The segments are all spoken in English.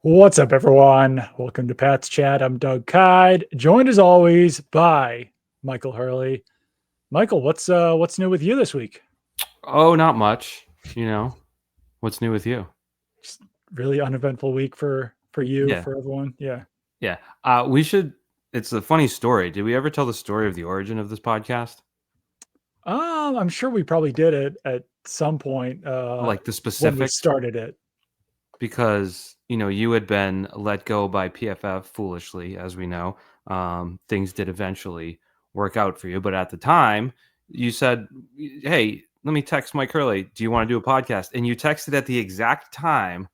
What's up, everyone? Welcome to Pat's Chat. I'm Doug Kyed, joined as always by Michael Hurley. Michael, what's new with you this week? Oh, not much. What's new with you? Just really uneventful week for you, Yeah, for everyone. Yeah. yeah. We should. It's a funny story. Did we ever tell the story of the origin of this podcast? I'm sure we probably did it at some point Like the when we specifics? started it. Because you had been let go by PFF foolishly, as we know. Things did eventually work out for you, but at the time, you said, "Hey, let me text Mike Hurley. Do you want to do a podcast?" And you texted at the exact time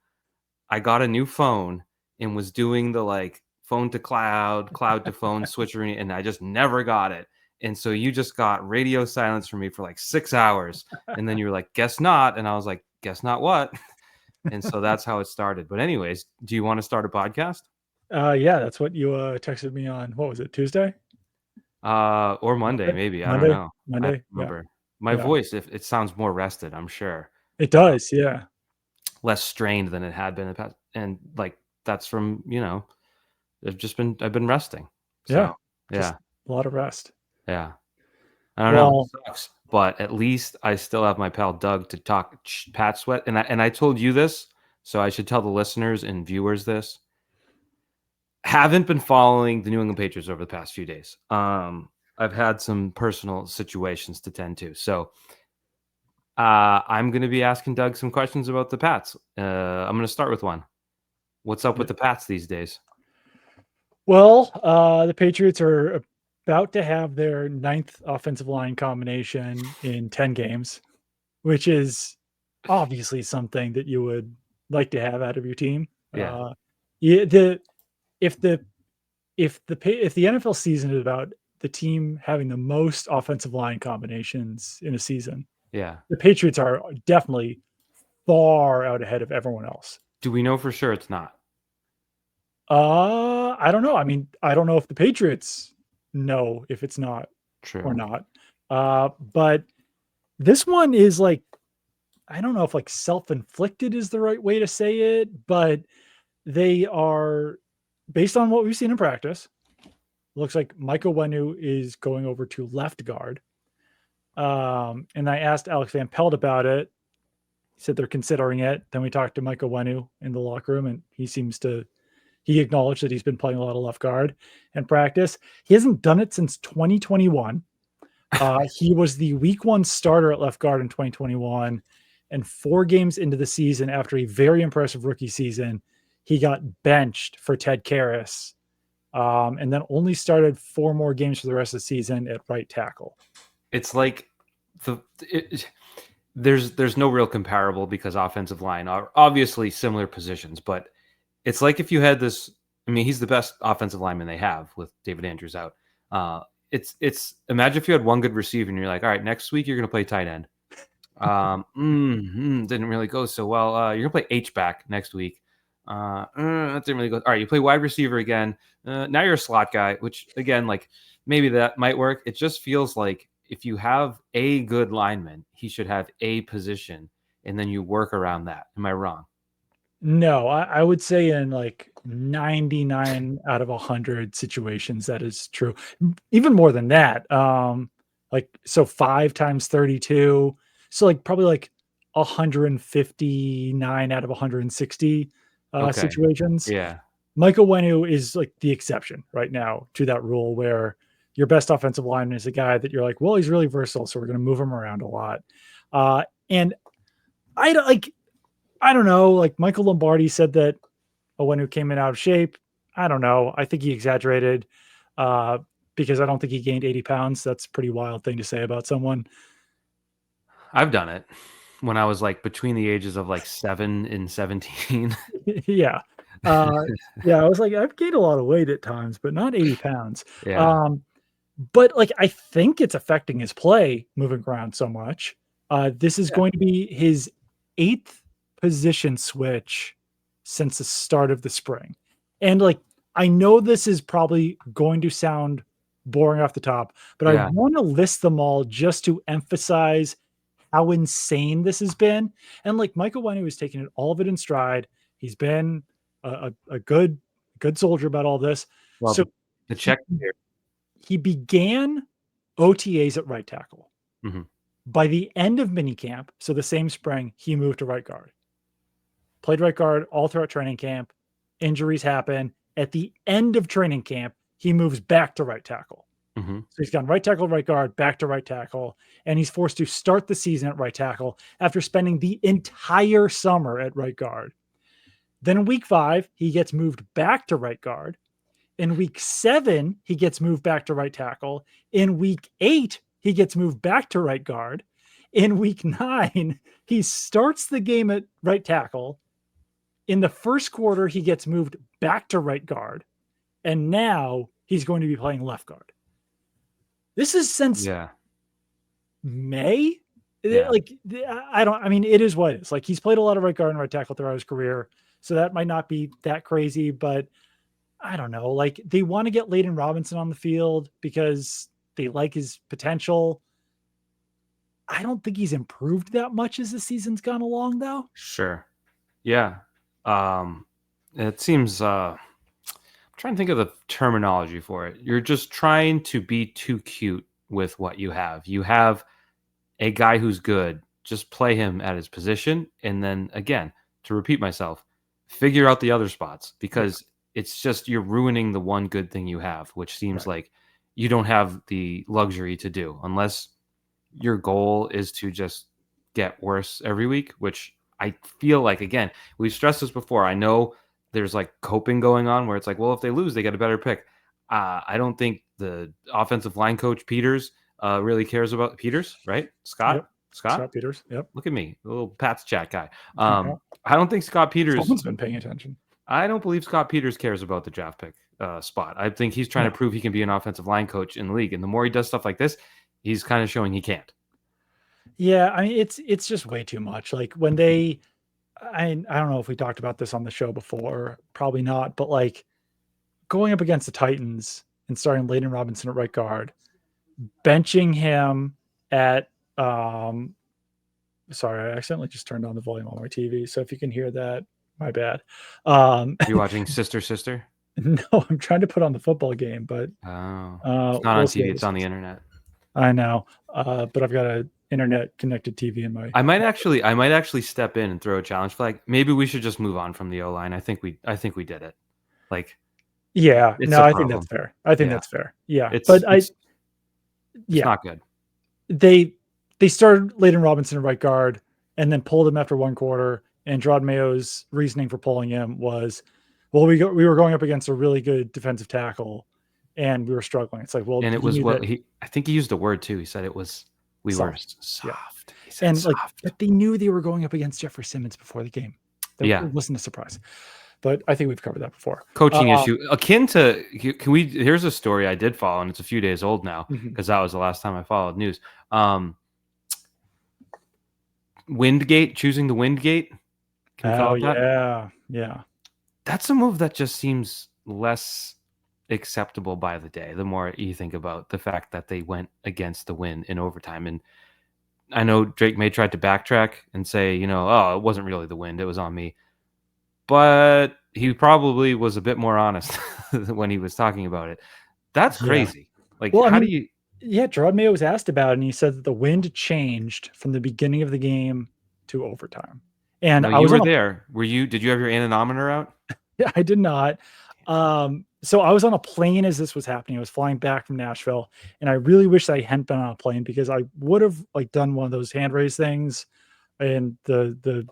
I got a new phone and was doing the like phone to cloud, cloud to phone switcheroo, and I just never got it. And so you just got radio silence from me for like 6 hours. And then you were like, guess not. And I was like, guess not what? And so that's how it started. But, anyways, do you want to start a podcast? Yeah, that's what you texted me on. What was it, Tuesday? Or Monday, Monday? maybe. I don't Monday? know. I don't Monday? Yeah. remember. My Yeah. voice, if it sounds more rested, I'm sure. It Uh, does, yeah. Less strained than it had been in the past. And like that's from, I've been resting. Yeah. So, Just yeah, a lot of rest. yeah. I don't know. It Well, sucks, but at least I still have my pal Doug to talk Pat Sweat, and I told you this, so I should tell the listeners and viewers this. Haven't been following the New England Patriots over the past few days. I've had some personal situations to tend to, so I'm going to be asking Doug some questions about the Pats. I'm going to start with one. What's up with the Pats these days? Well, the Patriots are about to have their ninth offensive line combination in 10 games, which is obviously something that you would like to have out of your team. Yeah, Yeah, if the NFL season is about the team having the most offensive line combinations in a season, yeah. the Patriots are definitely far out ahead of everyone else. Do we know for sure it's not I don't know. I mean, I don't know if the Patriots know if it's not or true? not. But this one is like, I don't know if like self-inflicted is the right way to say it, but they are based on what we've seen in practice. Looks like Michael Wenu is going over to left guard. And I asked Alex Van Pelt about it. He said they're considering it. Then we talked to Michael Wenu in the locker room, and he acknowledged that he's been playing a lot of left guard in practice. He hasn't done it since 2021. He was the week one starter at left guard in 2021. And 4 games into the season, after a very impressive rookie season, he got benched for Ted Karras, and then only started 4 more games for the rest of the season at right tackle. It's like there's no real comparable because offensive line are obviously similar positions, but it's like if you had this. I mean, he's the best offensive lineman they have with David Andrews out. It's imagine if you had one good receiver and you're like, all right, next week you're going to play tight end. Didn't really go so well. You're gonna play H back next week. That didn't really go. All right, you play wide receiver again. Now you're a slot guy, which again, like maybe that might work. It just feels like if you have a good lineman, he should have a position, and then you work around that. Am I wrong? No, I would say in like 99 out of 100 situations that is true. Even more than that. Like so 5 times 32. So like probably like 159 out of 160 Okay. situations. Yeah. Michael Wenu is like the exception right now to that rule where your best offensive lineman is a guy that you're like, well, he's really versatile, so we're going to move him around a lot. And I don't like I don't know. Like Michael Lombardi said that Owenu came in out of shape. I don't know. I think he exaggerated uh, because I don't think he gained 80 pounds. That's a pretty wild thing to say about someone. I've done it when I was like between the ages of like 7 and 17. Yeah. Uh, yeah. I was like, I've gained a lot of weight at times, but not 80 pounds. Yeah. But like, I think it's affecting his play moving around so much. This is Yeah. going to be his 8th position switch since the start of the spring. And like, I know this is probably going to sound boring off the top, but I Yeah. want to list them all just to emphasize how insane this has been. And like Michael Wenu has taken it all of it in stride. He's been a good soldier about all this. Well, So the he check here. he began OTAs at right tackle. Mhm. By the end of minicamp, so the same spring, he moved to right guard. Played right guard all throughout training camp. Injuries happen. At the end of training camp, he moves back to right tackle. Mhm. So he's gone right tackle, right guard, back to right tackle, and he's forced to start the season at right tackle after spending the entire summer at right guard. Then in week 5, he gets moved back to right guard. In week 7, he gets moved back to right tackle. In week 8, he gets moved back to right guard. In week 9, he starts the game at right tackle. In the first quarter, he gets moved back to right guard. And now he's going to be playing left guard. This is since Yeah. May. Yeah. Like, I mean, it is what it is. Like, he's played a lot of right guard and right tackle throughout his career. So that might not be that crazy, but I don't know. Like, they want to get Layden Robinson on the field because they like his potential. I don't think he's improved that much as the season's gone along, though. Sure. Yeah. It seems I'm trying to think of the terminology for it. You're just trying to be too cute with what you have. You have a guy who's good, just play him at his position. And then again, to repeat myself, figure out the other spots because it's just you're ruining the one good thing you have, which seems like you don't have the luxury to do unless your goal is to just get worse every week, which I feel like, again, we've stressed this before. I know there's like coping going on where it's like, well, if they lose, they get a better pick. I don't think the offensive line coach Peters really cares about Peters, right? Scott? Scott Peters. Yep. Look at me, the little Pats chat guy. I don't think Scott Peters. Someone's been paying attention. I don't believe Scott Peters cares about the draft pick spot. I think he's trying to prove he can be an offensive line coach in the league. And the more he does stuff like this, he's kind of showing he can't. Yeah, I mean, it's just way too much. Like when they, I don't know if we talked about this on the show before, probably not, but like going up against the Titans and starting Layden Robinson at right guard, benching him at, sorry, I accidentally just turned on the volume on my TV. So if you can hear that, my bad. You watching Sister? No, I'm trying to put on the football game, but it's not on TV. It's on the internet. I know, but I've got an internet connected TV in my. I might actually step in and throw a challenge flag. Maybe we should just move on from the O-line. I think we did it. Like, yeah, no, I think that's fair. I think that's fair. Yeah, it's not good. They started Layden Robinson at right guard and then pulled him after one quarter. And Drake Maye's reasoning for pulling him was, well, we were going up against a really good defensive tackle, and we were struggling. It's like, well, and it was what I think he used the word too. He said it was we were soft. Yeah. He said and soft. Like, but they knew they were going up against Jeffrey Simmons before the game. It wasn't a surprise. But I think we've covered that before. Coaching issue akin to here's a story I did follow, and it's a few days old now because that was the last time I followed news. Windgate, choosing the Windgate. Can we call it that? Yeah. That's a move that just seems less acceptable by the day. The more you think about the fact that they went against the wind in overtime, and I know Drake Maye tried to backtrack and say, oh, it wasn't really the wind, it was on me. But he probably was a bit more honest when he was talking about it. That's crazy. Like, well, how do you? Yeah, Drake Maye was asked about it, and he said that the wind changed from the beginning of the game to overtime. And I was there. Were you? Did you have your anemometer out? Yeah, I did not. So I was on a plane as this was happening. I was flying back from Nashville, and I really wish I hadn't been on a plane because I would have done one of those hand raise things in the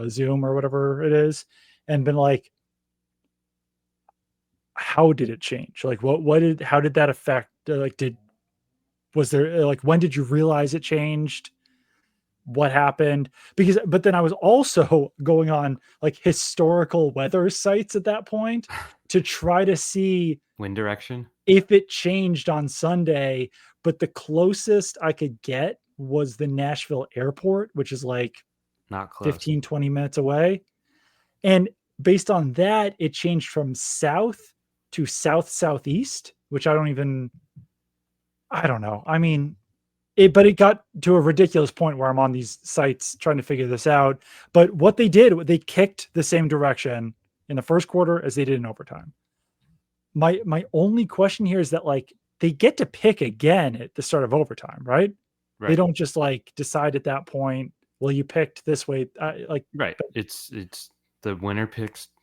Zoom or whatever it is, and been like, how did it change? Like, how did that affect? Was there when did you realize it changed? What happened? But then I was also going on historical weather sites at that point to try to see wind direction if it changed on Sunday. But the closest I could get was the Nashville airport, which is not close. 15, 20 minutes away. And based on that, it changed from south to southeast, which I don't know. I mean, but it got to a ridiculous point where I'm on these sites trying to figure this out. But what they did, they kicked the same direction in the first quarter as they did in overtime. My only question here is that, like, they get to pick again at the start of overtime, right? They Right. don't just, like, decide at that point, "Well, you picked this way," like Right. but It's the winner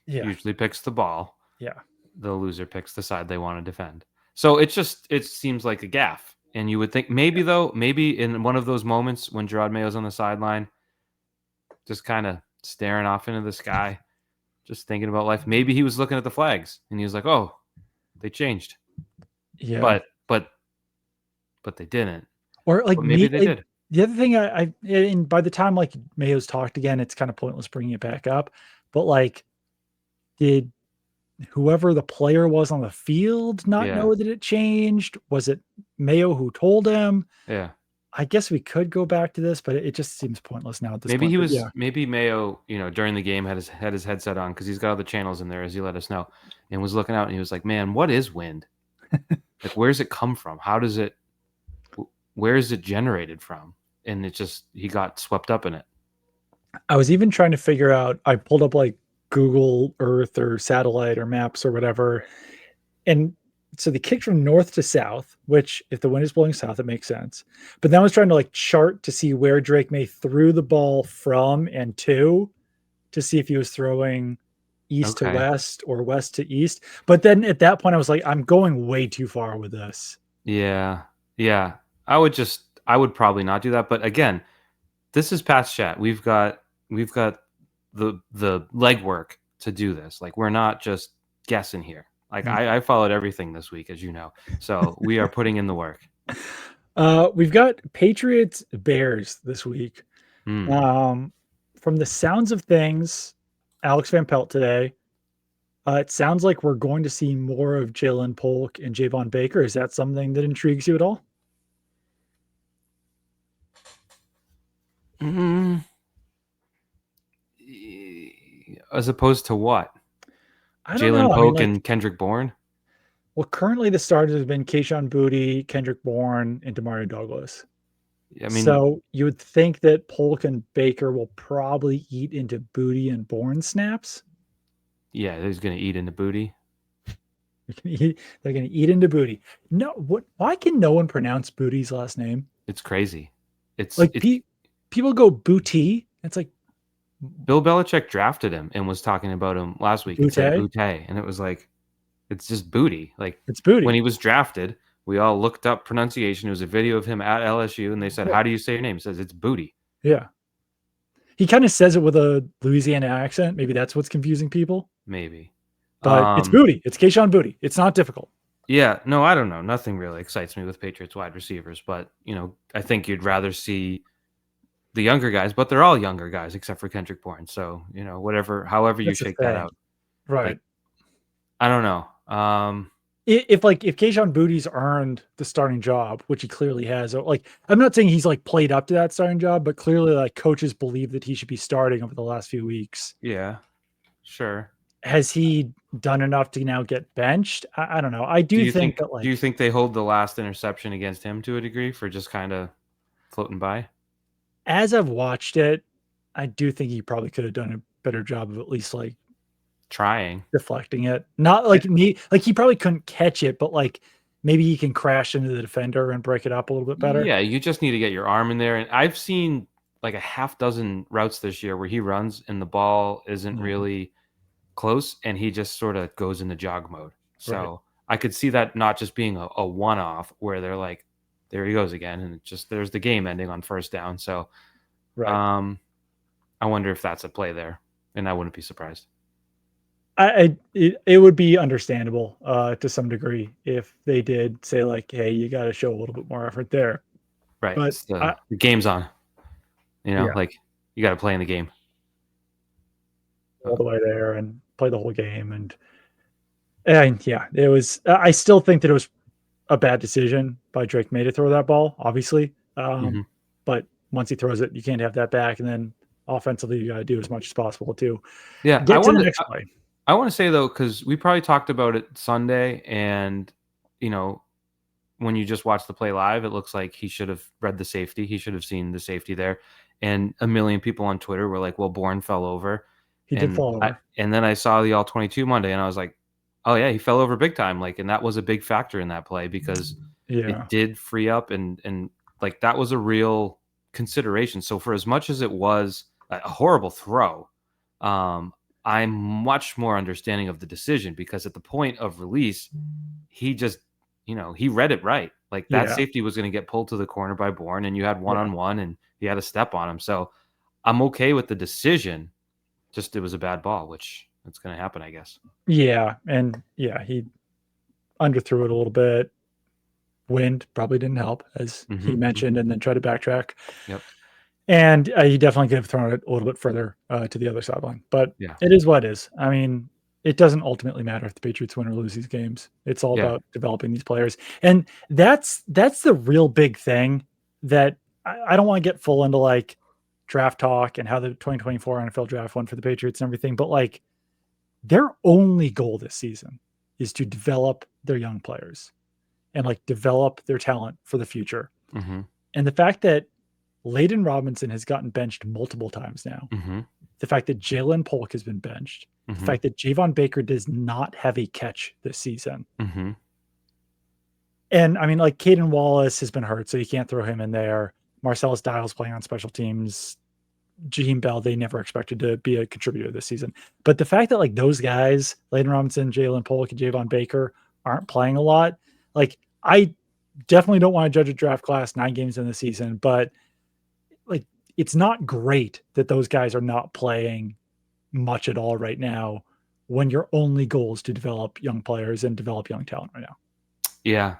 yeah, usually picks the ball. yeah, The loser picks the side they want to defend. So it seems like a gaff. And you would think maybe though, maybe in one of those moments when Gerard Mayo's on the sideline, just kind of staring off into the sky, just thinking about life. Maybe he was looking at the flags and he was like, "Oh, they changed." yeah. But but but they didn't. Or, like, But maybe me they like, did. the other thing I and by the time, like, Mayo's talked again, it's kinda pointless bringing it back up, but, like, did whoever the player was on the field not Yeah. know that it changed? Was it Mayo who told him? Yeah. I guess we could go back to this, but it just seems pointless now at this point, but yeah. Maybe Mayo, during the game had his headset on because he's got other channels in there as he let us know, and was looking out and he was like, "Man, what is wind? Like, where's it come from? Where is it generated from?" And it just he got swept up in it. I was even trying to figure out I pulled up, like, Google Earth or satellite or maps or whatever, and so they kicked from north to south, which if the wind is blowing south, it makes sense. But then I was trying to, like, chart to see where Drake May threw the ball from and to see if he was throwing east to Okay. west or west to east. But then at that point, I was like, I'm going way too far with this. Yeah. Yeah. I would probably not do that. But again, this is past chat. We've got the legwork to do this. Like we're not just guessing here. Like Mm. I followed everything this week, as you know. So we are putting in the work. We've got Patriots Bears this week. Hmm. Um, from the sounds of things, Alex Van Pelt today, it sounds like we're going to see more of Jalen Polk and Javon Baker. Is that something that intrigues you at all? Mm, as opposed to what? I don't Jalen know. I mean, Polk like, and Kendrick Bourne? well, currently the starters have been Kayshon Boutte, Kendrick Bourne, and Demario Douglas. I mean, So you would think that Polk and Baker will probably eat into Boutte and Bourne snaps. yeah, he's gonna eat in the booty. They're gonna eat into Boutte. No, what? Why can no one pronounce Boutte's last name? It's crazy. It's Like it's people go Boutte. It's like Bill Belichick drafted him and was talking about him last week and said Boutte. Boutte, and it was like it's just booty. Like It's when Boutte. he was drafted, we all looked up pronunciation. It was a video of him at LSU, and they said, Yeah, "How do you say your name?" He says, "It's booty." yeah. He kind of says it with a Louisiana accent. Maybe that's what's confusing people. Maybe. But it's Boutte. It's Kayshon Boutte. It's not difficult. Yeah, no, I don't know. Nothing really excites me with Patriots wide receivers, but I think you'd rather see the younger guys, but they're all younger guys except for Kendrick Bourne. So, however you That's the shake that thing, out. right? Like, I don't know. If Kayshon Boutte's earned the starting job, which he clearly has, or like I'm not saying he's like played up to that starting job, but clearly like coaches believe that he should be starting over the last few weeks. Yeah, sure. Has he done enough to now get benched? I don't know. I do think that Do you like think they hold the last interception against him to a degree for just kind of floating by? as I've watched it, I do think he probably could have done a better job of at least like Trying. deflecting it. Not like me, like he probably couldn't catch it, but like maybe he can crash into the defender and break it up a little bit better. Yeah, you just need to get your arm in there. And I've seen like a half dozen routes this year where he runs and the ball isn't Mhm. really close and he just sort of goes into jog mode. Right. So I could see that not just being a one off where they're like, there he goes again. And it just there's the game ending on first down. So Right. um I wonder if that's a play there. And I wouldn't be surprised. It would be understandable to some degree if they did say like, "Hey, you got to show a little bit more effort there." Right. But It's the game's on. yeah, Like you got to play in the game. all the way there and play the whole game, and yeah, it was. I still think that it was a bad decision by Drake May to throw that ball, obviously. Mhm. But once he throws it, you can't have that back, and then offensively, you got to do as much as possible to Yeah, get to the next play. I want to say though, because we probably talked about it Sunday, and you know, when you just watch the play live, it looks like he should have read the safety. He should have seen the safety there. And a million people on Twitter were like, "Well, Bourne fell over." He did fall over. And then I saw the all 22 Monday, and I was like, oh yeah, he fell over big time. Like, and that was a big factor in that play because Yeah. it did free up, and like that was a real consideration. So for as much as it was a horrible throw, I'm much more understanding of the decision because at the point of release, he just, he read it right. Like that Yeah. safety was going to get pulled to the corner by Bourne, and you had Yeah. one-on-one, and he had a step on him. So I'm okay with the decision. Just it was a bad ball, which it's going to happen, I guess. Yeah. And yeah, he underthrew it a little bit. Wind probably didn't help, as he mentioned, and then tried to backtrack. Yep. And he definitely could have thrown it a little bit further to the other sideline. But Yeah. it is what it is. I mean, it doesn't ultimately matter if the Patriots win or lose these games. It's all about developing these players. And that's the real big thing that I don't want to get full into like draft talk and how the 2024 NFL draft went for the Patriots and everything. But like their only goal this season is to develop their young players and like develop their talent for the future. And the fact that Layden Robinson has gotten benched multiple times now. The fact that Jalen Polk has been benched. The fact that Javon Baker does not have a catch this season. And I mean, like Caden Wallace has been hurt, so you can't throw him in there. Marcellus Dial's playing on special teams. Jaheim Bell, they never expected to be a contributor this season. But the fact that like those guys, Layden Robinson, Jalen Polk, and Javon Baker aren't playing a lot, like I definitely don't want to judge a draft class 9 games in the season, but like it's not great that those guys are not playing much at all right now when your only goal is to develop young players and develop young talent right now. Yeah.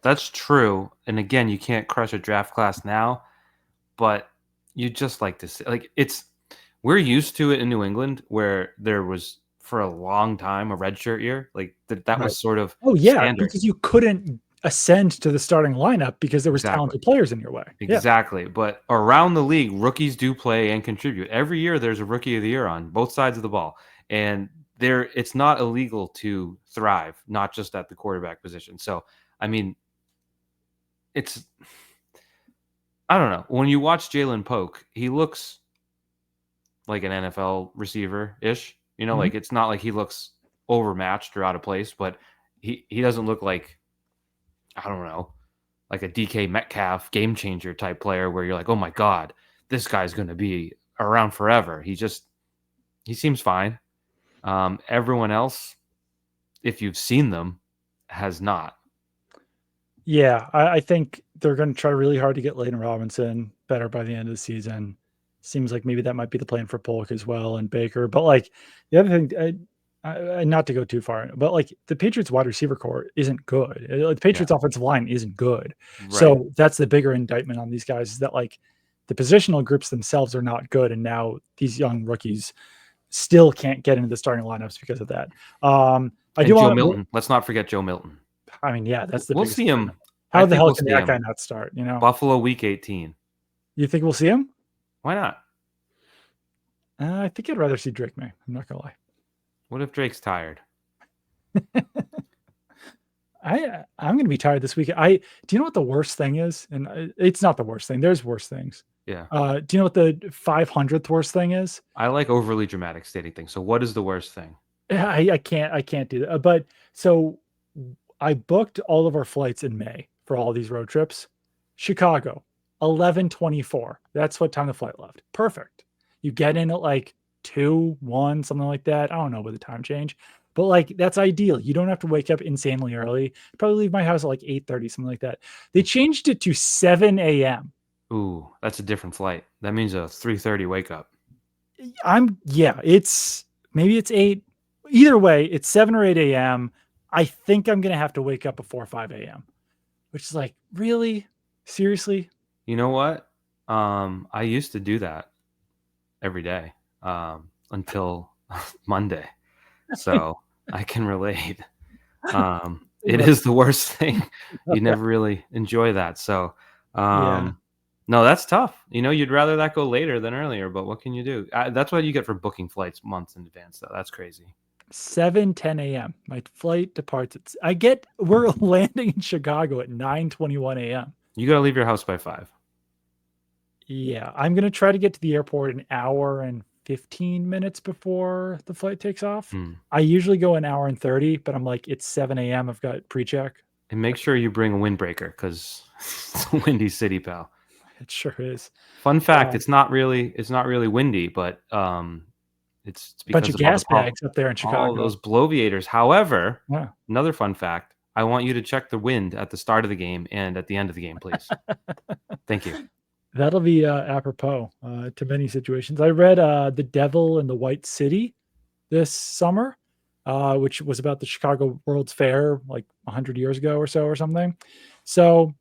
That's true. And again, you can't crush a draft class now, but you just like to see, like we're used to it in New England where there was for a long time a redshirt year, like that was sort of standard. Because you couldn't ascend to the starting lineup because there was talented players in your way. Exactly. But around the league, rookies do play and contribute. Every year there's a rookie of the year on both sides of the ball. And it's not illegal to thrive, not just at the quarterback position. So, I mean, I don't know. When you watch Jalen Polk, he looks like an NFL receiver-ish. Like it's not like he looks overmatched or out of place, but he doesn't look like, I don't know, like a DK Metcalf game changer type player where you're like, oh my God, this guy's going to be around forever. He seems fine. Everyone else, if you've seen them, has not. Yeah, I think they're going to try really hard to get Layden Robinson better by the end of the season. Seems like maybe that might be the plan for Polk as well and Baker. But like the other thing, not to go too far, but like the Patriots wide receiver core isn't good. The Patriots offensive line isn't good. Right. So that's the bigger indictment on these guys is that like the positional groups themselves are not good. And now these young rookies still can't get into the starting lineups because of that. Joe Milton. Let's not forget Joe Milton. I mean, yeah, that's the we'll see him. How the hell can that guy not start? Buffalo week 18. You think we'll see him? Why not? I think I'd rather see Drake Maye. I'm not gonna lie. What if Drake's tired? I'm gonna be tired this week. Do you know what the worst thing is? And it's not the worst thing. There's worse things. Yeah. Do you know what the 500th worst thing is? I like overly dramatic stating things. So what is the worst thing? I can't do that. But so I booked all of our flights in May for all these road trips. Chicago, 11:24. That's what time the flight left. Perfect. You get in at like 2, 1, something like that. I don't know with the time change, but like that's ideal. You don't have to wake up insanely early. Probably leave my house at like 8:30, something like that. They changed it to 7 a.m. Ooh, that's a different flight. That means a 3:30 wake up. It's maybe it's 8. Either way, it's 7 or 8 a.m. I think I'm gonna have to wake up before 5 a.m. Which is like, really? Seriously? You know what? I used to do that every day until Monday. So I can relate. It is the worst thing. You never really enjoy that. So no, that's tough. You'd rather that go later than earlier, but what can you do? That's what you get for booking flights months in advance, though. That's crazy. 7:10 a.m. My flight departs we're landing in Chicago at 9:21 a.m. You got to leave your house by 5. Yeah, I'm going to try to get to the airport an hour and 15 minutes before the flight takes off. Hmm. I usually go an hour and 30, but I'm like, it's 7 a.m. I've got pre-check. And make sure you bring a windbreaker because it's a windy city, pal. It sure is. Fun fact: Um, it's not really windy, but it's Bunch because of of all gas bags up there in all Chicago. those bloviators. However, Yeah. another fun fact: I want you to check the wind at the start of the game and at the end of the game, please. Thank you. That'll be apropos to many situations. I read The Devil in the White City this summer, which was about the Chicago World's Fair like 100 years ago or so or something. So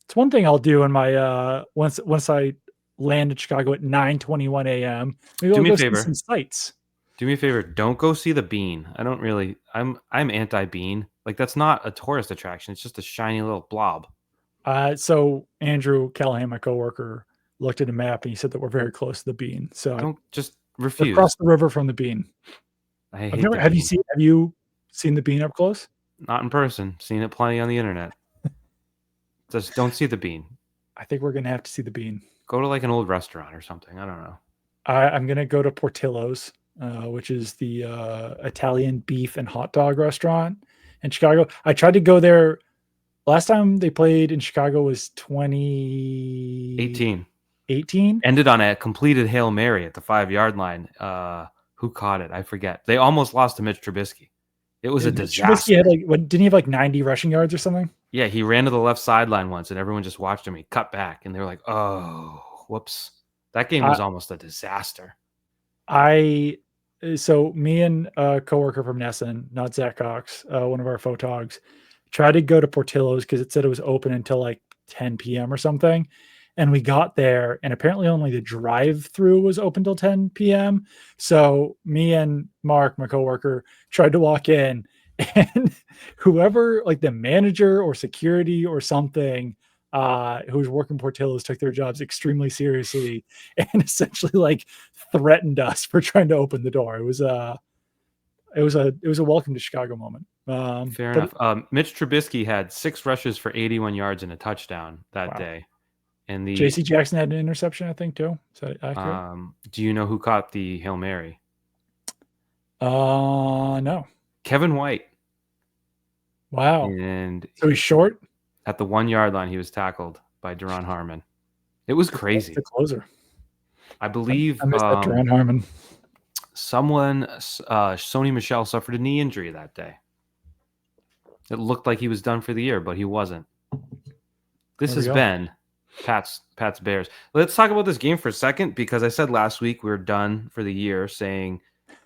it's one thing I'll do in my once I land in Chicago at 9:21 a.m. Maybe Do I'll me a go see some favor. sights. Do me a favor. Don't go see the Bean. I don't really. I'm anti-Bean. Like that's not a tourist attraction. It's just a shiny little blob. So Andrew Callahan, my coworker, looked at a map and he said that we're very close to the Bean. So Don't just we're refuse. across the river from the Bean. I I've hate never. the Have you Bean. seen? Have you seen the Bean up close? Not in person. Seen it plenty on the internet. Just don't see the Bean. I think we're gonna have to see the Bean. Go to like an old restaurant or something. I don't know. I'm gonna go to Portillo's, which is the Italian beef and hot dog restaurant in Chicago. I tried to go there last time they played in Chicago was 2018. 18. Ended on a completed Hail Mary at the 5-yard line. Who caught it? I forget. They almost lost to Mitch Trubisky. It was a disaster. Trubisky had didn't he have like 90 rushing yards or something? Yeah, he ran to the left sideline once, and everyone just watched him. He cut back, and they were like, "Oh, whoops!" That game was almost a disaster. So me and a coworker from Nesson, not Zach Cox, one of our photogs, tried to go to Portillo's because it said it was open until like 10 p.m. or something. And we got there, and apparently only the drive-through was open till 10 p.m. So me and Mark, my coworker, tried to walk in, and whoever, like the manager or security or something, who was working Portillo's, took their jobs extremely seriously and essentially like threatened us for trying to open the door. It was a welcome to Chicago moment. Fair But enough. Mitch Trubisky had 6 rushes for 81 yards and a touchdown that wow. day. And the JC Jackson had an interception, I think, too. Is that accurate? Do you know who caught the Hail Mary? No. Kevin White. Wow. And so he's short? At the 1-yard line, he was tackled by Duron Harmon. It was crazy. The closer. I believe I missed that Duron Harmon. Someone, Sony Michel, suffered a knee injury that day. It looked like he was done for the year, but he wasn't. This has been Pat's Bears. Let's talk about this game for a second, because I said last week we were done for the year saying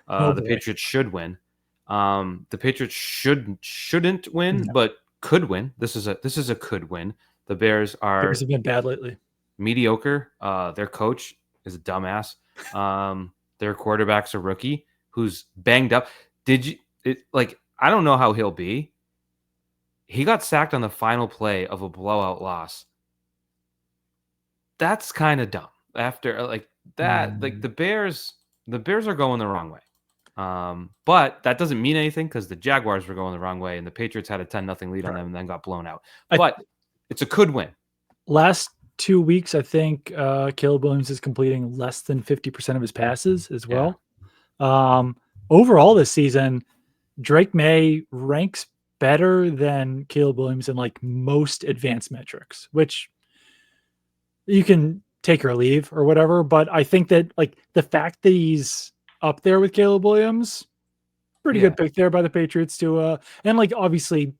the Patriots should win. The Patriots shouldn't win, but could win. This is a could win. The Bears have been bad lately. Mediocre. Their coach is a dumbass. Their quarterback's a rookie who's banged up. I don't know how he'll be. He got sacked on the final play of a blowout loss. That's kind of dumb. After the Bears are going the wrong way. But that doesn't mean anything because the Jaguars were going the wrong way and the Patriots had a 10-0 lead on them and then got blown out. But it's a could win. Last 2 weeks, I think Caleb Williams is completing less than 50% of his passes as well. Yeah. Overall this season, Drake Maye ranks better than Caleb Williams in like most advanced metrics, which you can take or leave or whatever. But I think that like the fact that he's up there with Caleb Williams, pretty good pick there by the Patriots to and like obviously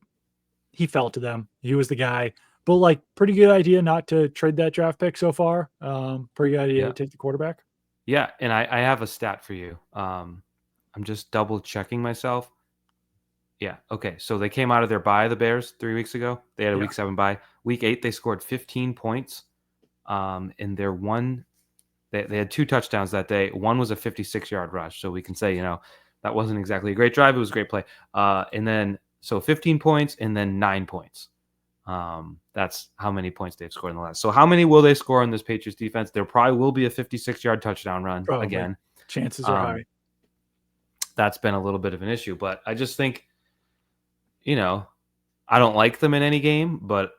he fell to them. He was the guy, but like pretty good idea not to trade that draft pick so far. Pretty good idea to take the quarterback. Yeah, and I have a stat for you. I'm just double checking myself. Yeah, okay. So they came out of their bye, the Bears, 3 weeks ago. They had a week 7 bye. Week 8, they scored 15 points. And their they had 2 touchdowns that day. One was a 56-yard rush. So we can say, that wasn't exactly a great drive. It was a great play. And then, so 15 points and then 9 points. That's how many points they've scored in the last. So how many will they score in this Patriots defense? There probably will be a 56-yard touchdown run again. Chances are high. That's been a little bit of an issue. But I just think, I don't like them in any game, but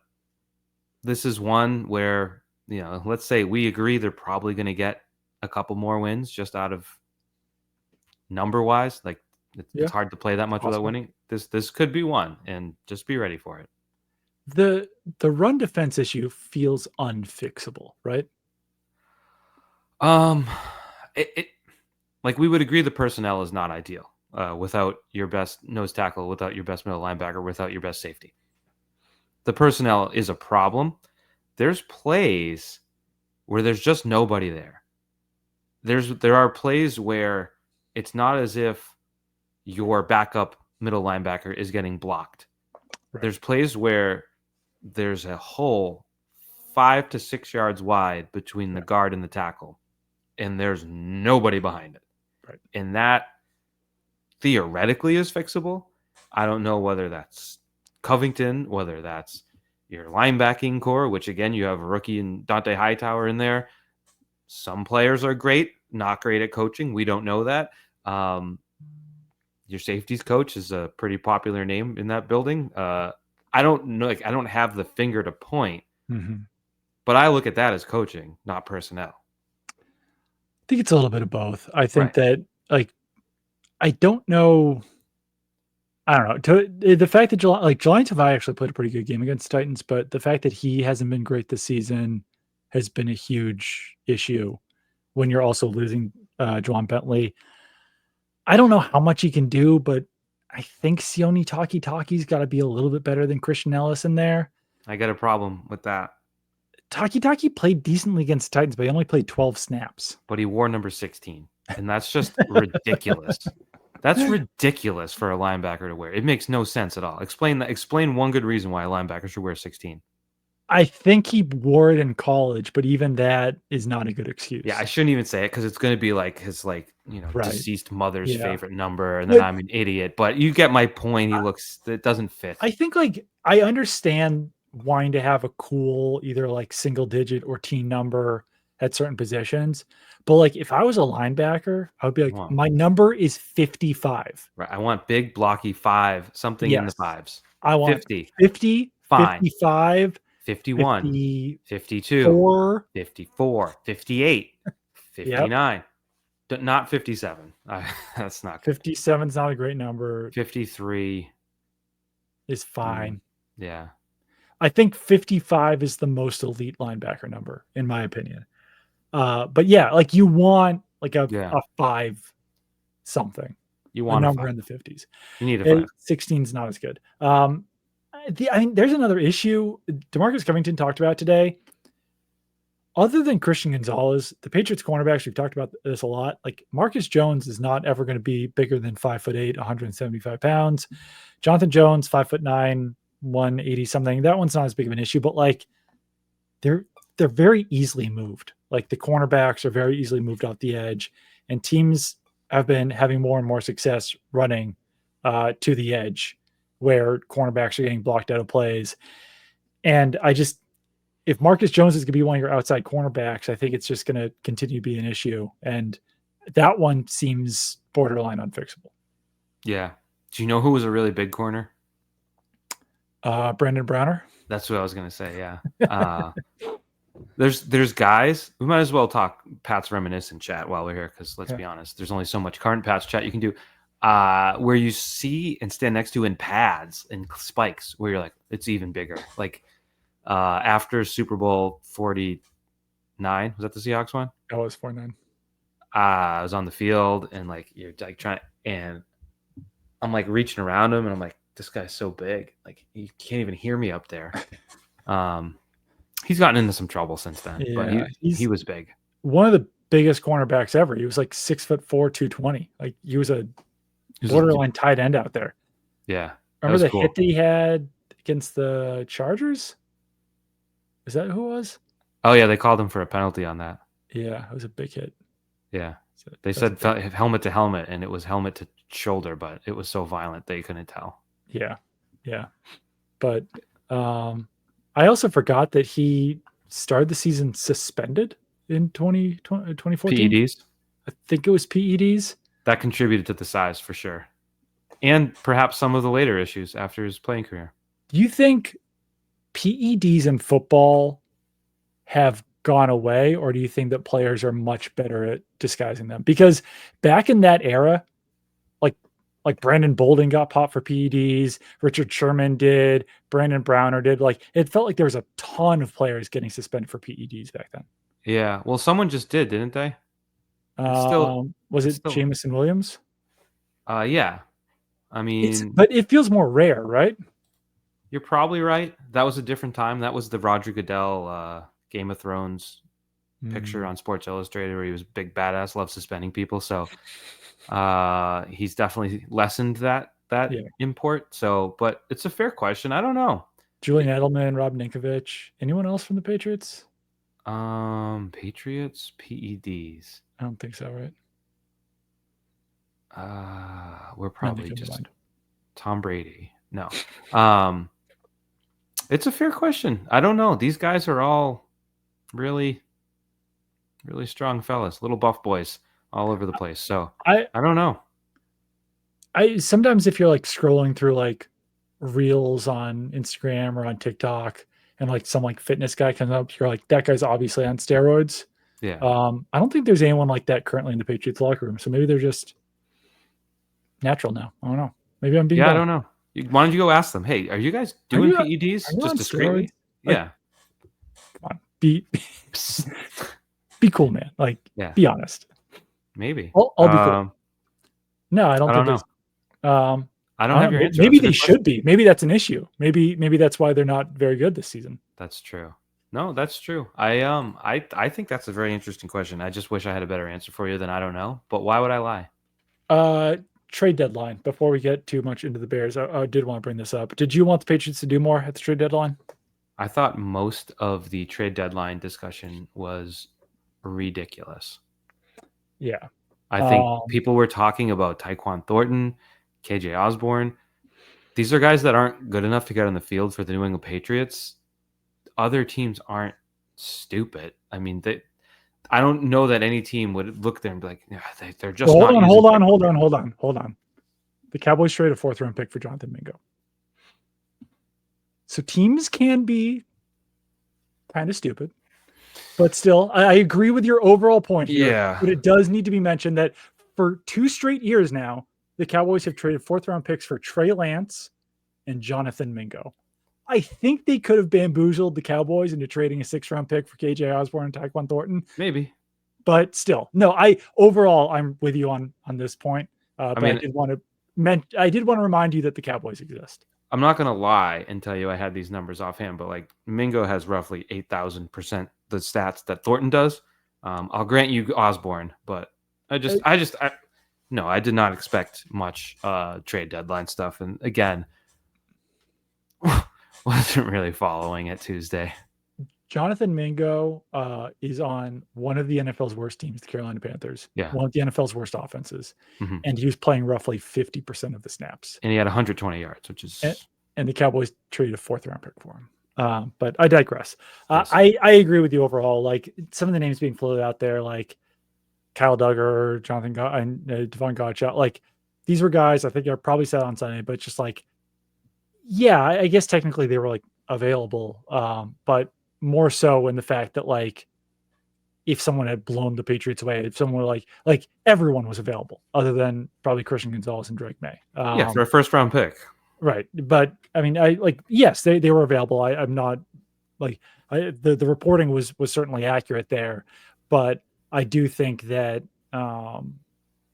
this is one where, let's say we agree they're probably going to get a couple more wins just out of number wise, like it's hard to play that much without Possible. winning. This could be one, and just be ready for it. The run defense issue feels unfixable, right? Um, it like we would agree the personnel is not ideal. Without your best nose tackle, without your best middle linebacker, without your best safety, the personnel is a problem. There's plays where there's just nobody there. There are plays where it's not as if your backup middle linebacker is getting blocked. Right. There's plays where there's a hole 5 to 6 yards wide between the guard and the tackle, and there's nobody behind it. Right. And that theoretically is fixable. I don't know whether that's Covington, whether that's your linebacking core, which again, you have a rookie and Dante Hightower in there. Some players are great, not great at coaching. We don't know that. Your safeties coach is a pretty popular name in that building. I don't know. Like, I don't have the finger to point, but I look at that as coaching, not personnel. I think it's a little bit of both. I think that, like, I don't know. I don't know. The fact that Jelani Tavai actually played a pretty good game against Titans, but the fact that he hasn't been great this season has been a huge issue when you're also losing Juwan Bentley. I don't know how much he can do, but I think Sione Taki's got to be a little bit better than Christian Ellis in there. I got a problem with that. Taki played decently against Titans, but he only played 12 snaps. But he wore number 16, and that's just ridiculous. That's ridiculous for a linebacker to wear. It makes no sense at all. Explain that. Explain one good reason why a linebacker should wear 16. I think he wore it in college, but even that is not a good excuse. Yeah, I shouldn't even say it because it's going to be like his deceased mother's favorite number, and then I'm an idiot. But you get my point. It doesn't fit. I think I understand wanting to have a cool either like single digit or teen number at certain positions, but like if I was a linebacker, I would be like, my number is 55. Right. I want big blocky 5, something in the 5s. I want 50, fine. 55, 51, 50, 52, 54, 58, 59. Not 57. That's not good. 57 is not a great number. 53 is fine. Yeah. I think 55 is the most elite linebacker number, in my opinion. But yeah, like you want like a 5 something. You want a number in the 50s. You need a 5. 16 is not as good. I mean, there's another issue DeMarcus Covington talked about today. Other than Christian Gonzalez, the Patriots cornerbacks, we've talked about this a lot. Like Marcus Jones is not ever going to be bigger than 5'8", 175 pounds. Jonathan Jones, 5'9", 180 something. That one's not as big of an issue, but like they're very easily moved. Like the cornerbacks are very easily moved off the edge, and teams have been having more and more success running to the edge where cornerbacks are getting blocked out of plays. And if Marcus Jones is going to be one of your outside cornerbacks, I think it's just going to continue to be an issue. And that one seems borderline unfixable. Yeah. Do you know who was a really big corner? Brandon Browner. That's what I was going to say. Yeah. There's guys, we might as well talk Pat's reminiscent chat while we're here. Cause let's be honest, there's only so much current Pat's chat you can do. Where you see and stand next to in pads and spikes where you're like, it's even bigger. Like after Super Bowl 49, was that the Seahawks one? That was 49. I was on the field and like, you're like trying, and I'm like reaching around him and I'm like, this guy's so big. Like you can't even hear me up there. He's gotten into some trouble since then, but he was big. One of the biggest cornerbacks ever. He was like 6'4", 220. Like he was a borderline tight end out there. Yeah. Remember the hit that he had against the Chargers? Is that who it was? Oh yeah, they called him for a penalty on that. Yeah, it was a big hit. Yeah. So they said helmet to helmet, and it was helmet to shoulder, but it was so violent they couldn't tell. Yeah. Yeah. But I also forgot that he started the season suspended in 2014. PEDs? I think it was PEDs. That contributed to the size for sure. And perhaps some of the later issues after his playing career. Do you think PEDs in football have gone away, or do you think that players are much better at disguising them? Because back in that era, like Brandon Bolden got popped for PEDs, Richard Sherman did, Brandon Browner did. Like it felt like there was a ton of players getting suspended for PEDs back then. Yeah. Well, someone just did, didn't they? Was It's it still, Jamison Williams? yeah. I mean, But it feels more rare, right? you're probably right. That was a different time. That was the Roger Goodell Game of Thrones picture on Sports Illustrated where he was big badass, loved suspending people. So he's definitely lessened that Yeah. import. So, but it's a fair question. I don't know. Julian Edelman, Rob Ninkovich. Anyone else from the Patriots? Patriots PEDs. I don't think so, right? We're None that probably come to just mind. Tom Brady. No. It's a fair question. I don't know. These guys are all really, really strong fellas, little buff boys all over the place. So I don't know. I sometimes if you're like scrolling through like reels on Instagram or on TikTok and like some like fitness guy comes up, you're like, that guy's obviously on steroids. Yeah. I don't think there's anyone like that currently in the Patriots locker room. So maybe they're just natural now. I don't know. Maybe I'm being Yeah, I dumb. don't know. Why don't you go ask them? Hey, are you guys doing PEDs you just on discreetly? steroids? Like, Yeah. come on, be cool, man. Like, Yeah. be honest. Maybe. I'll be cool. No, I don't think know. I don't have your answer. Maybe they should be. Maybe that's an issue. Maybe that's why they're not very good this season. That's true. No, that's true. I think that's a very interesting question. I just wish I had a better answer for you than I don't know. But why would I lie? Trade deadline. Before we get too much into the Bears, I did want to bring this up. Did you want the Patriots to do more at the trade deadline? I thought most of the trade deadline discussion was ridiculous. Yeah. I think people were talking about Tyquan Thornton, KJ Osborne. These are guys that aren't good enough to get on the field for the New England Patriots. Other teams aren't stupid. I mean, I don't know that any team would look there and be like, yeah, they're just hold not. Hold on. The Cowboys traded a 4th-round pick for Jonathan Mingo. So teams can be kind of stupid, but still, I agree with your overall point here. Yeah. But it does need to be mentioned that for 2 straight years now, the Cowboys have traded 4th-round picks for Trey Lance and Jonathan Mingo. I think they could have bamboozled the Cowboys into trading a 6th-round pick for KJ Osborne and Tyquan Thornton. Maybe. But still, no, overall, I'm with you on this point. But I did want to remind you that the Cowboys exist. I'm not going to lie and tell you I had these numbers offhand, but like Mingo has roughly 8,000% the stats that Thornton does. I'll grant you Osborne, but I did not expect much trade deadline stuff. And again, wasn't really following it Tuesday. Jonathan Mingo is on one of the NFL's worst teams, the Carolina Panthers. Yeah. One of the NFL's worst offenses. Mm-hmm. And he was playing roughly 50% of the snaps. And he had 120 yards, which is... And the Cowboys traded a 4th-round pick for him. But I digress. Yes. I agree with you overall. Like, some of the names being floated out there, like Kyle Duggar, Jonathan and Devon Godchaux, like, these were guys I think are probably set on Sunday, but just like, yeah, I guess technically they were like available. But more so in the fact that like if someone had blown the Patriots away, if someone were like everyone was available other than probably Christian Gonzalez and Drake Maye. Yeah, for a 1st-round pick. Right. But I mean, yes, they were available. I'm not like the reporting was certainly accurate there, but I do think that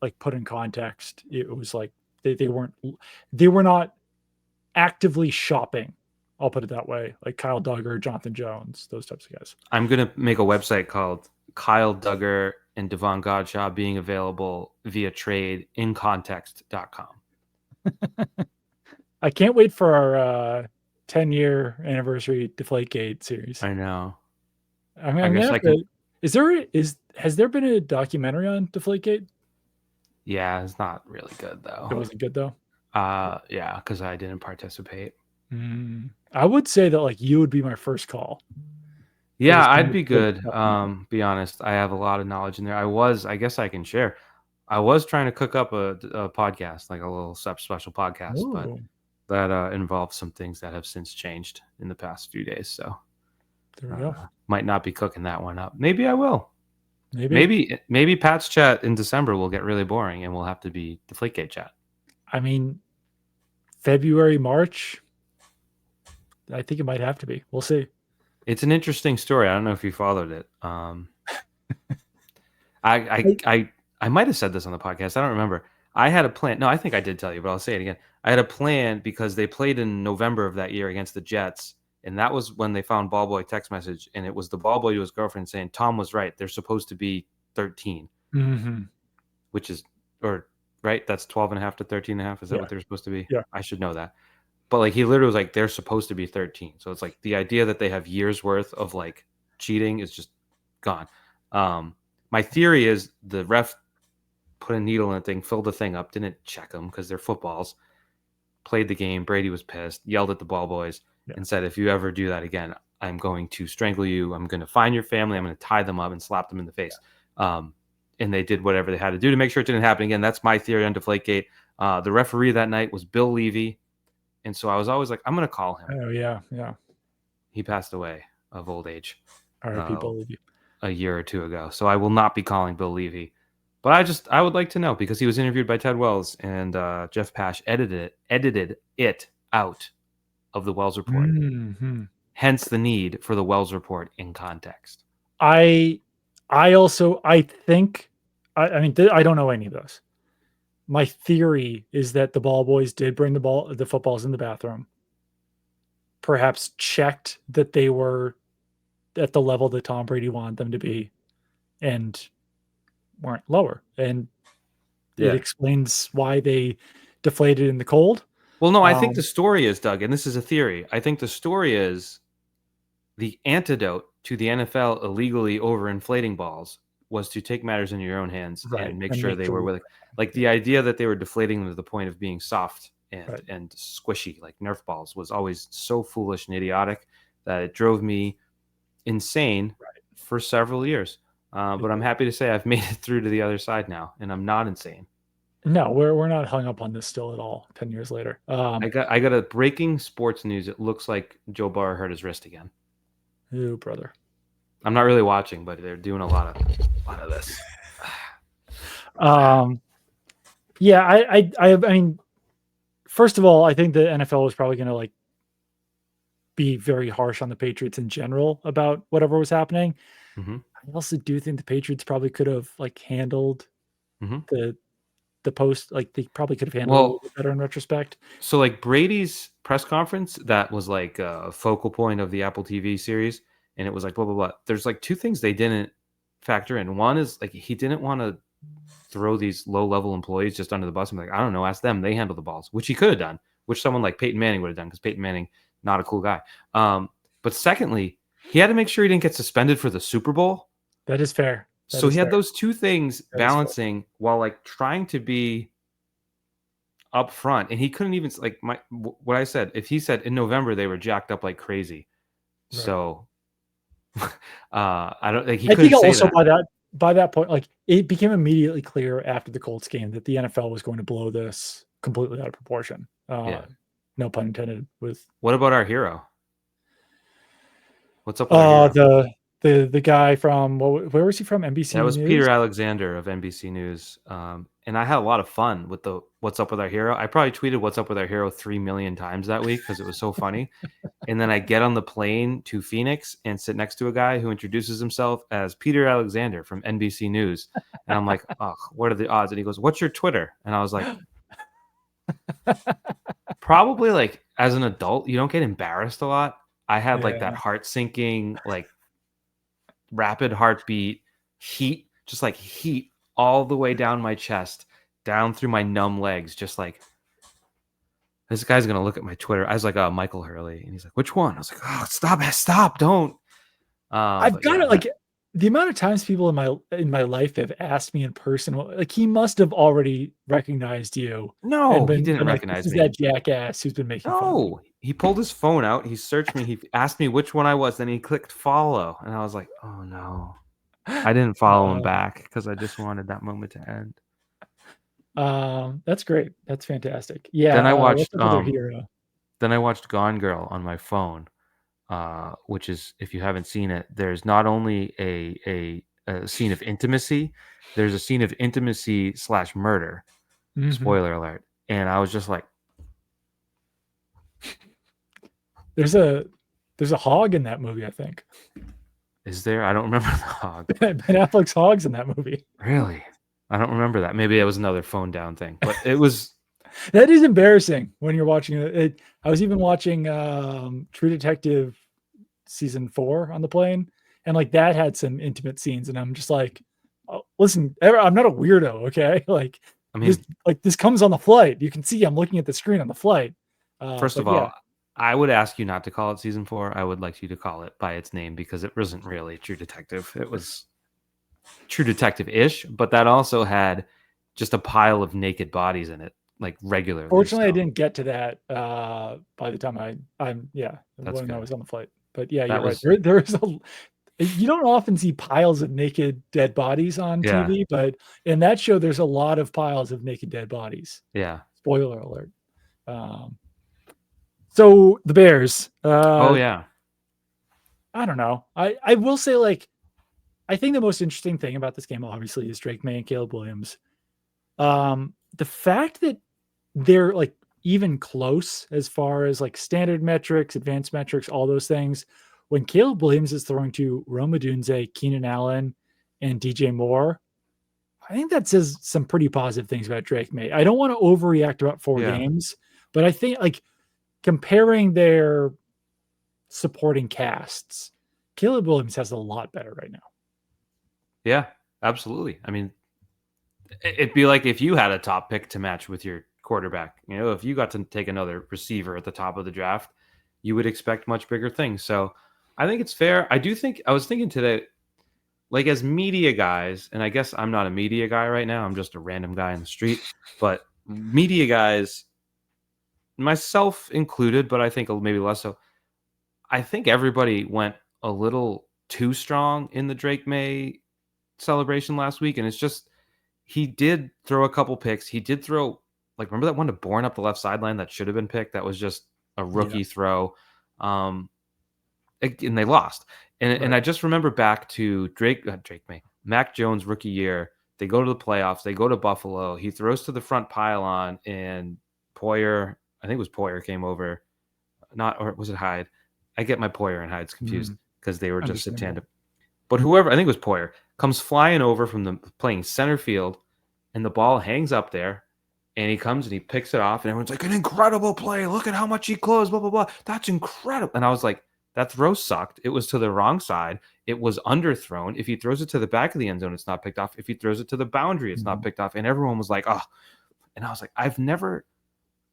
like put in context, it was like they were not actively shopping. I'll put it that way. Like Kyle Duggar, Jonathan Jones, those types of guys. I'm going to make a website called Kyle Duggar and Devon Godchaux being available via trade in context.com. I can't wait for our 10-year anniversary Deflategate series. I know. I mean, has there been a documentary on Deflategate? Yeah, it's not really good though. It wasn't good though. Yeah, because I didn't participate. I would say that like you would be my first call. Yeah, I'd be good. Be honest, I have a lot of knowledge in there. I guess I can share. I was trying to cook up a podcast, like a little special podcast, but that involves some things that have since changed in the past few days. So there we go. Might not be cooking that one up. Maybe I will. Maybe Pat's chat in December will get really boring and we'll have to be Deflategate chat. I mean, February, March. I think it might have to be. We'll see. It's an interesting story. I don't know if you followed it. I might have said this on the podcast. I don't remember. I had a plan. No, I think I did tell you, but I'll say it again. I had a plan because they played in November of that year against the Jets, and that was when they found Ballboy text message, and it was the Ballboy to his girlfriend saying Tom was right. They're supposed to be 13, Mm-hmm. which is or right. That's 12 and a half to 13 and a half. Is that Yeah. what they're supposed to be? Yeah. I should know that. But like he literally was like they're supposed to be 13. So it's like the idea that they have years worth of like cheating is just gone. My theory is the ref put a needle in the thing, filled the thing up, didn't check them because they're footballs. Played the game. Brady was pissed, yelled at the ball boys, and said, "If you ever do that again, I'm going to strangle you. I'm going to find your family. I'm going to tie them up and slap them in the face." And they did whatever they had to do to make sure it didn't happen again. That's my theory on Deflategate. The referee that night was Bill Levy. And so I was always like, I'm going to call him. Oh, yeah. Yeah. He passed away of old age People leave you. a year or two ago. So I will not be calling Bill Levy. But I would like to know because he was interviewed by Ted Wells and Jeff Pash edited it out of the Wells Report. Mm-hmm. Hence the need for the Wells Report in context. I think I mean I don't know any of those. My theory is that the ball boys did bring the footballs in the bathroom, perhaps checked that they were at the level that Tom Brady wanted them to be, and weren't lower. And it explains why they deflated in the cold. Well, no, I think the story is, Doug, and this is a theory. I think the story is the antidote to the NFL illegally overinflating balls was to take matters into your own hands and make sure they were willing. Like the idea that they were deflating them to the point of being soft and squishy, like Nerf balls, was always so foolish and idiotic that it drove me insane for several years. But I'm happy to say I've made it through to the other side now, and I'm not insane. No, we're not hung up on this still at all. 10 years later, I got a breaking sports news. It looks like Joe Burrow hurt his wrist again. Ooh, brother. I'm not really watching, but they're doing a lot of this. Yeah, I mean, first of all, I think the NFL was probably going to like be very harsh on the Patriots in general about whatever was happening. Mm-hmm. I also do think the Patriots probably could have like handled the post, like they probably could have handled it a little bit better in retrospect. So like Brady's press conference, that was like a focal point of the Apple TV series, and it was like blah blah blah. There's like two things they didn't factor in. One is like he didn't want to throw these low level employees just under the bus and be like, I don't know, ask them, they handle the balls, which he could have done, which someone like Peyton Manning would have done because Peyton Manning, not a cool guy. But secondly, he had to make sure he didn't get suspended for the Super Bowl. That is fair. So he had those two things balancing while like trying to be up front, and he couldn't even like what I said. If he said in November they were jacked up like crazy, so I don't think he. I think also by that point, like it became immediately clear after the Colts game that the NFL was going to blow this completely out of proportion. No pun intended. With what about our hero? What's up with our hero? The guy from where was he from? NBC. That was News? Peter Alexander of NBC News. And I had a lot of fun with the What's Up With Our Hero. I probably tweeted What's Up With Our Hero 3 million times that week because it was so funny. And then I get on the plane to Phoenix and sit next to a guy who introduces himself as Peter Alexander from NBC News. And I'm like, oh, what are the odds? And he goes, what's your Twitter? And I was like, probably like as an adult, you don't get embarrassed a lot. I had like that heart sinking, like rapid heartbeat, heat, just like heat all the way down my chest, down through my numb legs, just like, this guy's gonna look at my Twitter. I was like, Michael Hurley, and he's like, which one? I was like, oh, stop, don't. I've got it. Like the amount of times people in my life have asked me in person, like he must have already recognized you. No, he didn't recognize me. That jackass who's been making fun of me. He pulled his phone out, he searched me, he asked me which one I was, then he clicked follow, and I was like, oh no. I didn't follow him back because I just wanted that moment to end. That's great. That's fantastic. Yeah. Then I watched Gone Girl on my phone, which is, if you haven't seen it, there's not only a scene of intimacy, there's a scene of intimacy / murder. Mm-hmm. Spoiler alert. And I was just like, There's a hog in that movie, I think. is there? I don't remember the hog. Ben Affleck's hog's in that movie. Really? I don't remember that. Maybe it was another phone down thing, but it was. That is embarrassing when you're watching it. I was even watching True Detective season 4 on the plane, and like that had some intimate scenes, and I'm just like, oh, listen, I'm not a weirdo, okay? Like, I mean, this comes on the flight. You can see I'm looking at the screen on the flight. first of all, I would ask you not to call it season 4. I would like you to call it by its name because it wasn't really True Detective. It was True Detective-ish, but that also had just a pile of naked bodies in it, like regularly. Fortunately, I didn't get to that by the time when good. I was on the flight. But yeah, That you're was, right. There is you don't often see piles of naked dead bodies on Yeah. TV, but in that show, there's a lot of piles of naked dead bodies. Yeah. Spoiler alert. So the Bears. Oh yeah. I don't know. I will say, like, I think the most interesting thing about this game, obviously, is Drake Maye and Caleb Williams. The fact that they're like even close as far as like standard metrics, advanced metrics, all those things. When Caleb Williams is throwing to Rome Odunze, Keenan Allen, and DJ Moore, I think that says some pretty positive things about Drake Maye. I don't want to overreact about 4 games, but I think like comparing their supporting casts, Caleb Williams has a lot better right now. Yeah, absolutely. I mean, it'd be like if you had a top pick to match with your quarterback. You know, if you got to take another receiver at the top of the draft, you would expect much bigger things. So I think it's fair. I was thinking today, like as media guys, and I guess I'm not a media guy right now. I'm just a random guy in the street, but media guys, myself included, but I think maybe less so. I think everybody went a little too strong in the Drake Maye celebration last week, and it's just he did throw a couple picks. He did throw, like, remember that one to Bourne up the left sideline that should have been picked? That was just a rookie throw. And they lost. And I just remember back to Drake Maye, Mac Jones rookie year. They go to the playoffs. They go to Buffalo. He throws to the front pylon, and Poyer, I think it was Poyer, came over. Or was it Hyde? I get my Poyer and Hydes confused because they were just a tandem. But whoever, I think it was Poyer, comes flying over from playing center field, and the ball hangs up there, and he comes and he picks it off, and everyone's like, an incredible play. Look at how much he closed, blah, blah, blah. That's incredible. And I was like, that throw sucked. It was to the wrong side. It was underthrown. If he throws it to the back of the end zone, it's not picked off. If he throws it to the boundary, it's not picked off. And everyone was like, oh. And I was like, I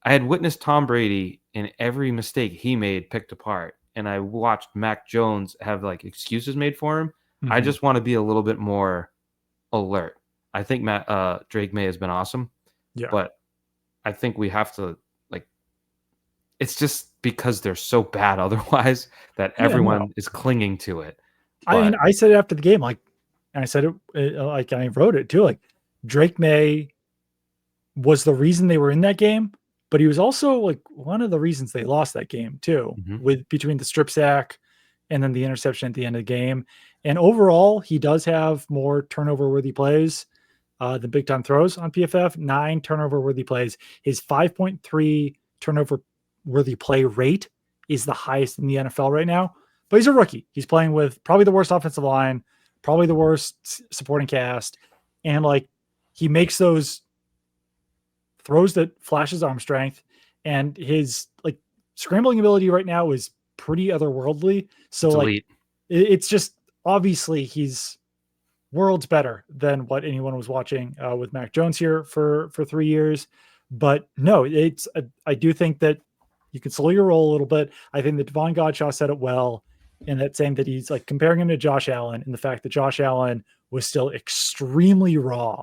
had witnessed Tom Brady in every mistake he made picked apart. And I watched Mac Jones have like excuses made for him. I just want to be a little bit more alert. I think Drake Maye has been awesome. Yeah. But I think we have to, like, it's just because they're so bad otherwise that everyone is clinging to it. But I said it after the game, like, and I said it like I wrote it too, like Drake Maye was the reason they were in that game, but he was also like one of the reasons they lost that game too, with between the strip sack and then the interception at the end of the game. And overall, he does have more turnover-worthy plays than big-time throws on PFF. 9 turnover-worthy plays. His 5.3 turnover-worthy play rate is the highest in the NFL right now. But he's a rookie. He's playing with probably the worst offensive line, probably the worst supporting cast, and like he makes those throws that flash his arm strength, and his like scrambling ability right now is pretty otherworldly. So it's like elite. It's just obviously he's worlds better than what anyone was watching with Mac Jones here for 3 years. But no, I do think that you can slow your roll a little bit. I think that Devon Godshaw said it well in that saying that he's like comparing him to Josh Allen, and the fact that Josh Allen was still extremely raw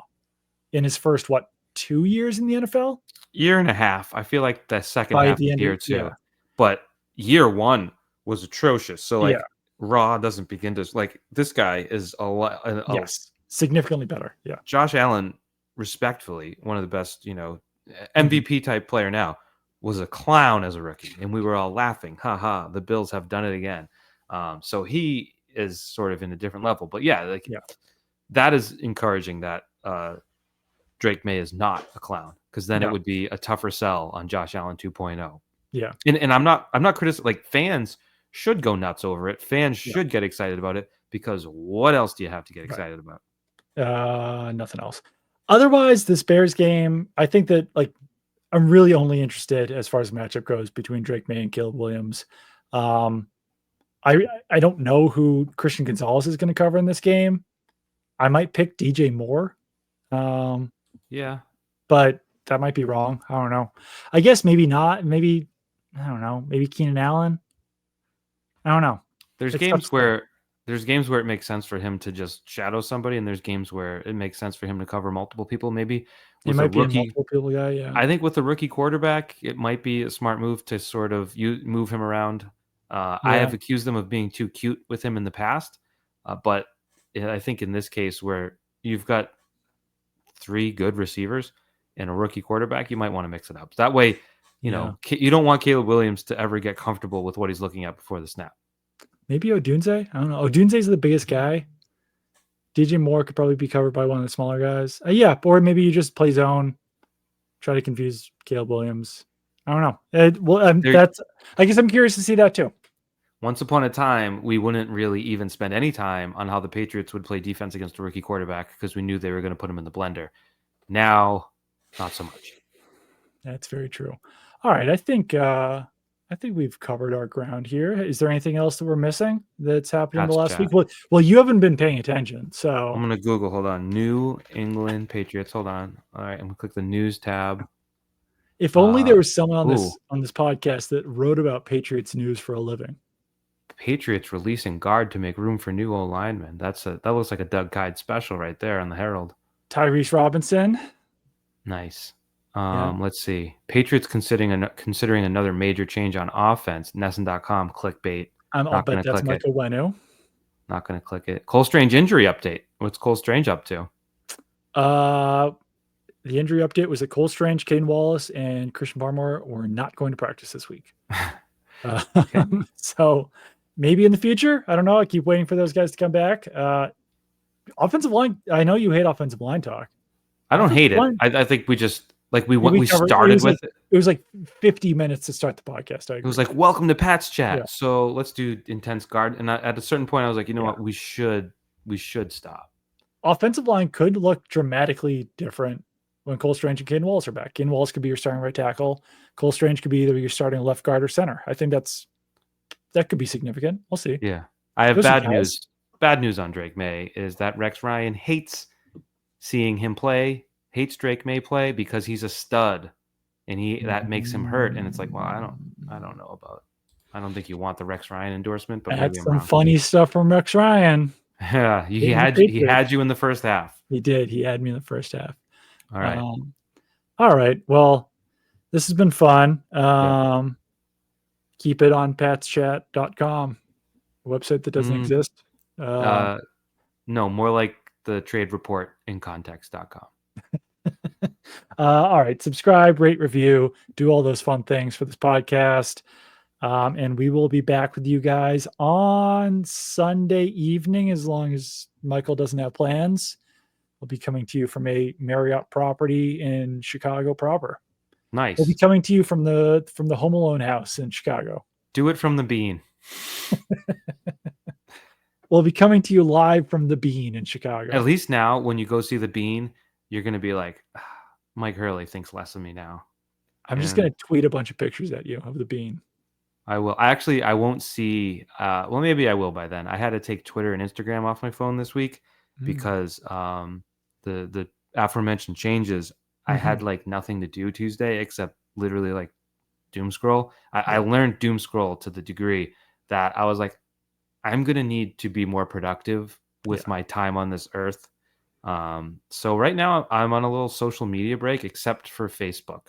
in his first 2 years in the NFL? Year and a half. I feel like the second half of year 2. But year 1 was atrocious. So like raw doesn't begin to, like, this guy is a lot. Significantly better. Yeah. Josh Allen, respectfully, one of the best, MVP type player now, was a clown as a rookie, and we were all laughing. Ha, the Bills have done it again. So he is sort of in a different level. But that is encouraging that Drake Maye is not a clown, because then it No. would be a tougher sell on Josh Allen 2.0. Yeah. And I'm not criticizing. Like, fans should go nuts over it. Fans Yeah. should get excited about it, because what else do you have to get Right. excited about? Nothing else. Otherwise, this Bears game, I think that like I'm really only interested as far as matchup goes between Drake Maye and Caleb Williams. Um, I don't know who Christian Gonzalez is going to cover in this game. I might pick DJ Moore, Yeah. but that might be wrong. I don't know. I guess maybe not. Maybe I don't know. Maybe Keenan Allen. I don't know. There's It's tough games to say. where it makes sense for him to just shadow somebody, and there's games where it makes sense for him to cover multiple people. Maybe It with a might be a rookie, multiple people guy. Yeah. I think with a rookie quarterback, it might be a smart move to sort of move him around. I have accused them of being too cute with him in the past, but I think in this case, where you've got 3 good receivers and a rookie quarterback, you might want to mix it up. That way, you don't want Caleb Williams to ever get comfortable with what he's looking at before the snap. Maybe Odunze. I don't know. Odunze's the biggest guy. DJ Moore could probably be covered by one of the smaller guys. Yeah, or maybe you just play zone, try to confuse Caleb Williams. I don't know. That's. I guess I'm curious to see that too. Once upon a time, we wouldn't really even spend any time on how the Patriots would play defense against a rookie quarterback, because we knew they were going to put him in the blender. Now, not so much. That's very true. All right, I think we've covered our ground here. Is there anything else that we're missing that's happened in the last week? Well, you haven't been paying attention, so I'm gonna Google. Hold on, New England Patriots. Hold on. All right, I'm gonna click the news tab. If only there was someone on this podcast that wrote about Patriots news for a living. Patriots releasing guard to make room for new O-lineman. That looks like a Doug Kyed special right there on the Herald. Tyrese Robinson. Nice. Let's see. Patriots considering another major change on offense. Nesson.com clickbait. I'll bet that's Michael Wenu. Not going to click it. Cole Strange injury update. What's Cole Strange up to? The injury update was that Cole Strange, Caden Wallace, and Christian Barmore were not going to practice this week. Okay. So maybe in the future, I don't know. I keep waiting for those guys to come back. Offensive line. I know you hate offensive line talk. I don't hate it. I think we just we started with it. It was like 50 minutes to start the podcast. It was like, welcome to Pat's chat. Yeah. So let's do intense guard. And at a certain point, I was like, you know what? We should stop. Offensive line could look dramatically different when Cole Strange and Caden Wallace are back. Caden Wallace could be your starting right tackle. Cole Strange could be either your starting left guard or center. I think that could be significant. We'll see. Yeah. I have bad news. Bad news on Drake Maye is that Rex Ryan hates seeing him play, hates Drake Maye play, because he's a stud, and that makes him hurt. And it's like, well, I don't know about it. I don't think you want the Rex Ryan endorsement, but that's some funny stuff from Rex Ryan. Yeah, he had you in the first half. He did. He had me in the first half. All right. All right. Well, this has been fun. Keep it on patschat.com, a website that doesn't exist. No, more like the trade report in context.com. All right. Subscribe, rate, review, do all those fun things for this podcast. And we will be back with you guys on Sunday evening, as long as Michael doesn't have plans. We'll be coming to you from a Marriott property in Chicago proper. Nice. We'll be coming to you from the Home Alone house in Chicago. Do it from the Bean. We'll be coming to you live from the Bean in Chicago. At least now, when you go see the Bean, you're going to be like, Mike Hurley thinks less of me now. I'm just going to tweet a bunch of pictures at you of the Bean. I will. I won't see. Well, maybe I will by then. I had to take Twitter and Instagram off my phone this week because the aforementioned changes. I had like nothing to do Tuesday except literally like doom scroll. I learned doom scroll to the degree that I was like, I'm going to need to be more productive with my time on this earth. So right now I'm on a little social media break, except for Facebook,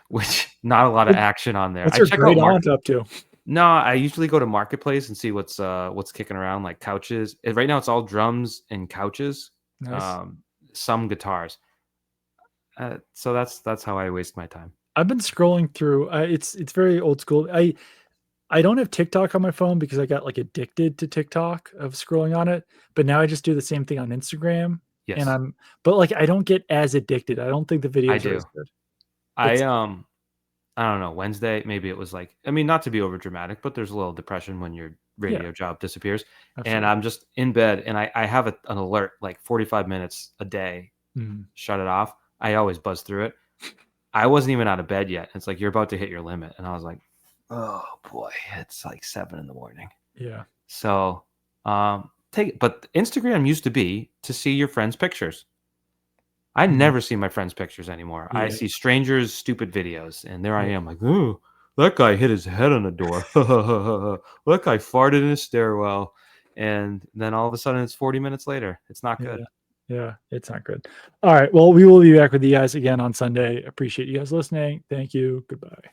which not a lot of action on there. What's your great aunt up to? No, I usually go to Marketplace and see what's kicking around, like couches. Right now it's all drums and couches. Nice. Some guitars. So that's how I waste my time. I've been scrolling through. It's very old school. I don't have TikTok on my phone because I got like addicted to TikTok of scrolling on it. But now I just do the same thing on Instagram. Yes, but like I don't get as addicted. I don't think the I videos are do. as good. I It's um I don't know, Wednesday, maybe it was like, I mean, not to be over dramatic, but there's a little depression when your yeah, radio job disappears. And absolutely. I'm just in bed and I have an alert like 45 minutes a day, Mhm. shut it off. I always buzz through it. I wasn't even out of bed yet. It's like, you're about to hit your limit. And I was like, oh boy, it's like 7 in the morning. Yeah. So but Instagram used to be to see your friends' pictures. I Mhm. never see my friends' pictures anymore. I Yeah. see strangers' stupid videos, and there I Yeah. am like, "Ooh, that guy hit his head on the door. That guy farted in a stairwell." And then all of a sudden, it's 40 minutes later. It's not Yeah. good. Yeah. It's not good. All right. Well, we will be back with you guys again on Sunday. Appreciate you guys listening. Thank you. Goodbye.